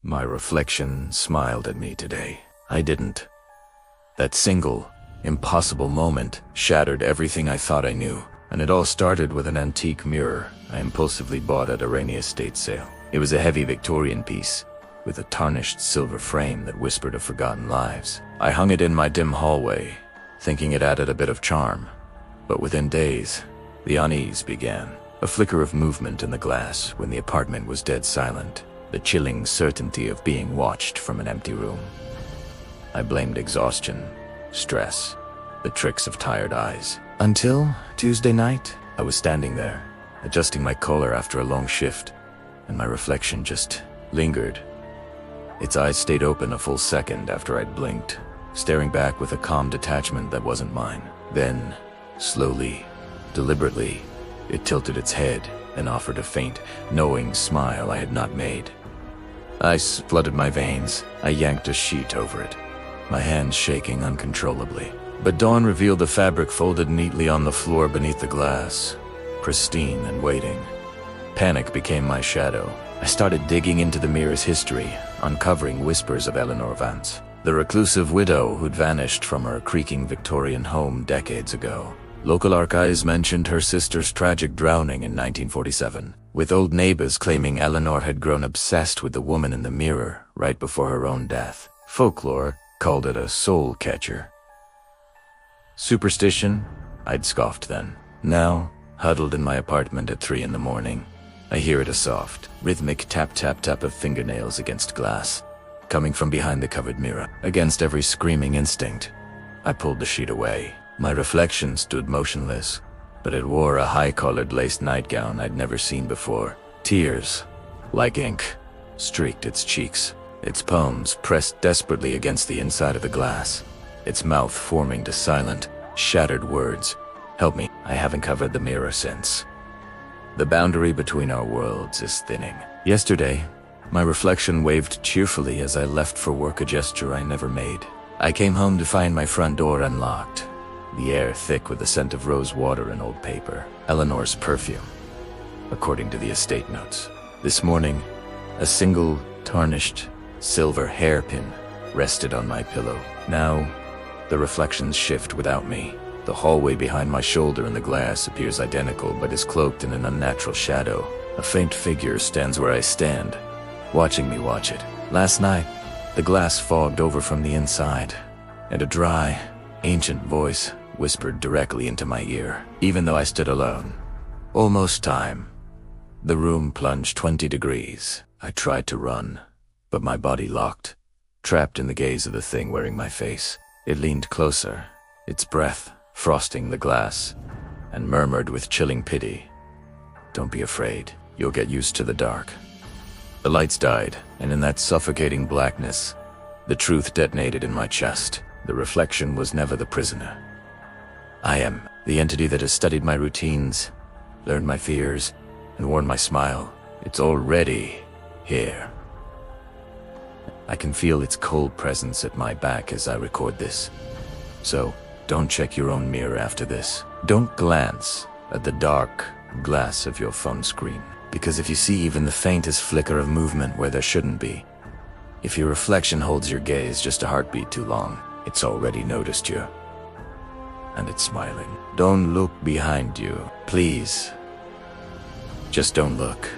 My reflection smiled at me today. I didn't. That single, impossible moment shattered everything I thought I knew, and it all started with an antique mirror I impulsively bought at a rainy estate sale. It was a heavy Victorian piece, with a tarnished silver frame that whispered of forgotten lives. I hung it in my dim hallway, thinking it added a bit of charm. But within days, the unease began. A flicker of movement in the glass when the apartment was dead silent. The chilling certainty of being watched from an empty room. I blamed exhaustion, stress, the tricks of tired eyes. Until Tuesday night, I was standing there, adjusting my collar after a long shift, and my reflection just lingered. Its eyes stayed open a full second after I'd blinked, staring back with a calm detachment that wasn't mine. Then, slowly, deliberately, it tilted its head and offered a faint, knowing smile I had not made. Ice flooded my veins. I yanked a sheet over it, my hands shaking uncontrollably. But dawn revealed the fabric folded neatly on the floor beneath the glass, pristine and waiting. Panic became my shadow. I started digging into the mirror's history, uncovering whispers of Eleanor Vance, the reclusive widow who'd vanished from her creaking Victorian home decades ago. Local archives mentioned her sister's tragic drowning in 1947, with old neighbors claiming Eleanor had grown obsessed with the woman in the mirror right before her own death. Folklore called it a soul catcher. Superstition? I'd scoffed then. Now, huddled in my apartment at 3 in the morning, I hear it a soft, rhythmic tap-tap-tap of fingernails against glass, coming from behind the covered mirror. Against every screaming instinct, I pulled the sheet away. My reflection stood motionless, but it wore a high-collared lace nightgown I'd never seen before. Tears, like ink, streaked its cheeks, its palms pressed desperately against the inside of the glass, its mouth forming to silent, shattered words. Help me, I haven't covered the mirror since. The boundary between our worlds is thinning. Yesterday, my reflection waved cheerfully as I left for work, a gesture I never made. I came home to find my front door unlocked, the air thick with the scent of rose water and old paper. Eleanor's perfume, according to the estate notes. This morning, a single, tarnished, silver hairpin rested on my pillow. Now, the reflections shift without me. The hallway behind my shoulder in the glass appears identical but is cloaked in an unnatural shadow. A faint figure stands where I stand, watching me watch it. Last night, the glass fogged over from the inside, and a dry, ancient voice whispered directly into my ear. Even though I stood alone, almost time, the room plunged 20 degrees. I tried to run, but my body locked, trapped in the gaze of the thing wearing my face. It leaned closer, its breath frosting the glass, and murmured with chilling pity, "Don't be afraid, you'll get used to the dark." The lights died, and in that suffocating blackness, the truth detonated in my chest. The reflection was never the prisoner. I am the entity that has studied my routines, learned my fears, and worn my smile. It's already here. I can feel its cold presence at my back as I record this. So, don't check your own mirror after this. Don't glance at the dark glass of your phone screen, because if you see even the faintest flicker of movement where there shouldn't be, if your reflection holds your gaze just a heartbeat too long, it's already noticed you. And it's smiling. Don't look behind you, please. Just don't look.